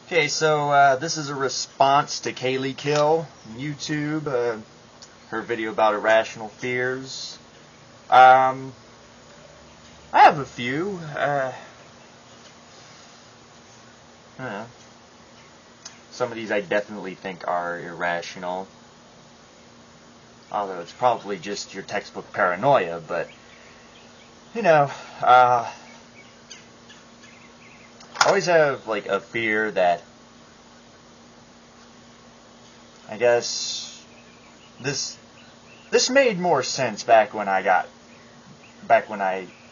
Okay, so this is a response to Kaylee Kill on YouTube, her video about irrational fears. I have a few. I don't know. Some of these I definitely think are irrational. Although it's probably just your textbook paranoia, but, you know, I always have, like, a fear that, I guess, this made more sense back when I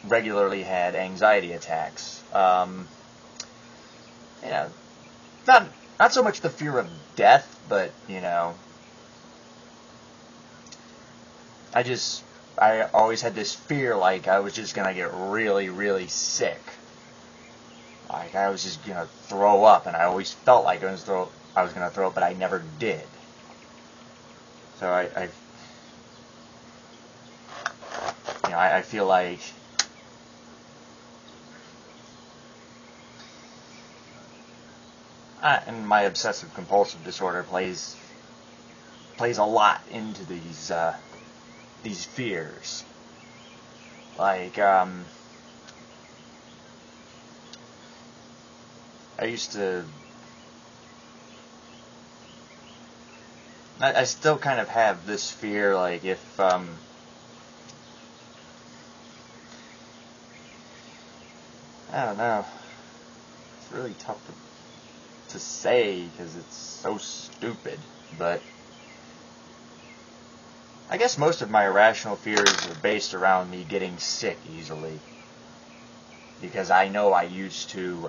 regularly had anxiety attacks. You know, not so much the fear of death, but, you know, I always had this fear, like, I was just gonna get really, really sick. Like, I was just gonna throw up, and I always felt like I was gonna throw up, but I never did. So I feel like and my obsessive compulsive disorder plays a lot into these fears. Like, I still kind of have this fear, like, if, I don't know, it's really tough to say, because it's so stupid, but I guess most of my irrational fears are based around me getting sick easily, because I know I used to,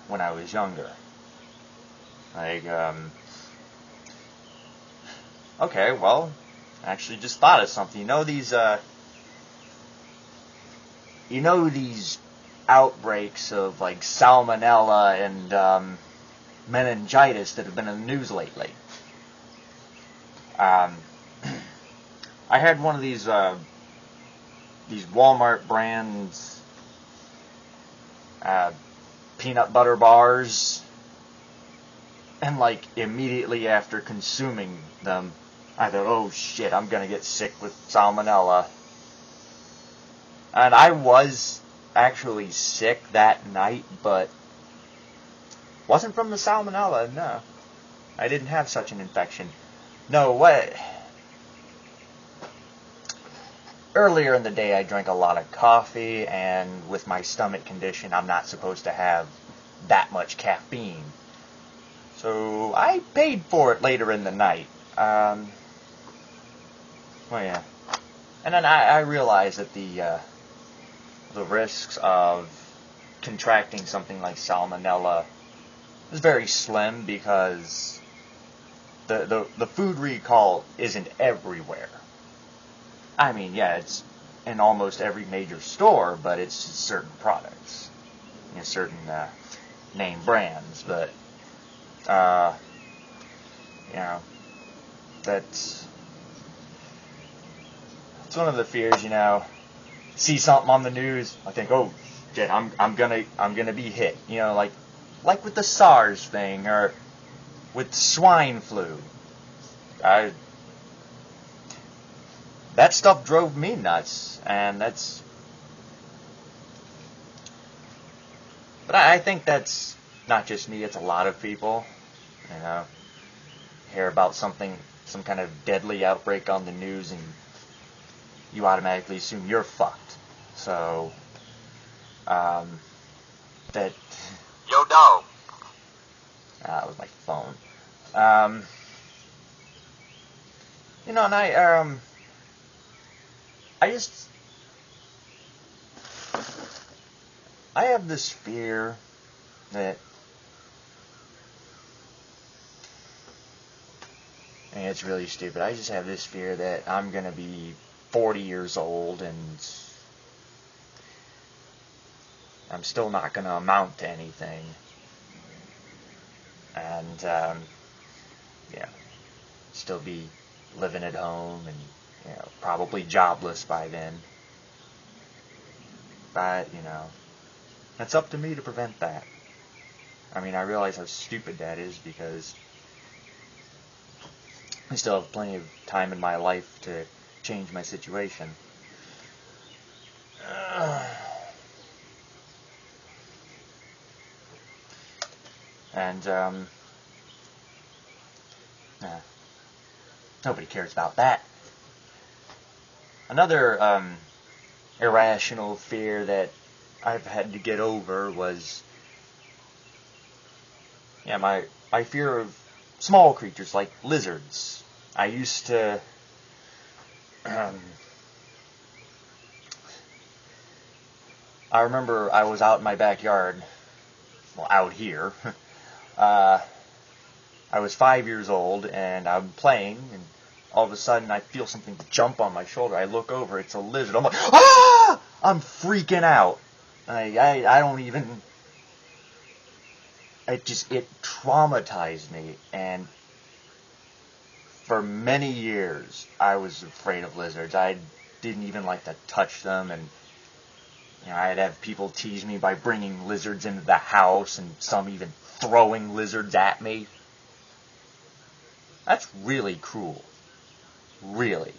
when I was younger. Like, okay, well, I actually just thought of something. You know these outbreaks of, like, salmonella and, meningitis that have been in the news lately? I had one of these Walmart brands, peanut butter bars, and, like, immediately after consuming them, I thought, oh shit, I'm gonna get sick with salmonella. And I was actually sick that night, but wasn't from the salmonella, no. I didn't have such an infection. No, what? Earlier in the day, I drank a lot of coffee, and with my stomach condition, I'm not supposed to have that much caffeine. So I paid for it later in the night. Well, yeah. And then I realized that the risks of contracting something like salmonella is very slim, because the food recall isn't everywhere. I mean, yeah, it's in almost every major store, but it's certain products, you know, certain name brands. But you know, that's one of the fears. You know, see something on the news, I think, oh shit, I'm gonna be hit. You know, like with the SARS thing, or with swine flu. That stuff drove me nuts, and but I think that's not just me, it's a lot of people. You know, hear about some kind of deadly outbreak on the news, and you automatically assume you're fucked. So, that... Yo, dog. That was my phone. You know, and I have this fear that, and it's really stupid, I just have this fear that I'm gonna be 40 years old and I'm still not gonna amount to anything. And, yeah, still be living at home and, you know, probably jobless by then. But, you know, it's up to me to prevent that. I mean, I realize how stupid that is because I still have plenty of time in my life to change my situation. And, nobody cares about that. Another, irrational fear that I've had to get over was, my fear of small creatures like lizards. I used to, I remember I was out in my backyard, well, out here. I was 5 years old, and I'm playing, and all of a sudden I feel something jump on my shoulder. I look over, it's a lizard. I'm like, ah! I'm freaking out. I don't even... It traumatized me, and for many years I was afraid of lizards. I didn't even like to touch them, and I'd have people tease me by bringing lizards into the house, and some even throwing lizards at me. That's really cruel. Really.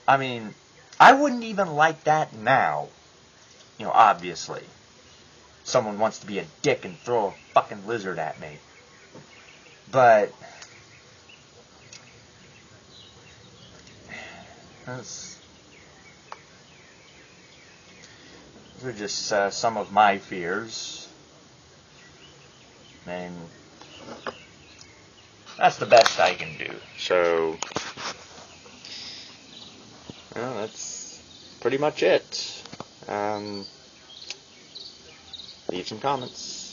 I mean, I wouldn't even like that now. Obviously. Someone wants to be a dick and throw a fucking lizard at me. But those are just some of my fears. And that's the best I can do. So, that's pretty much it. Leave some comments.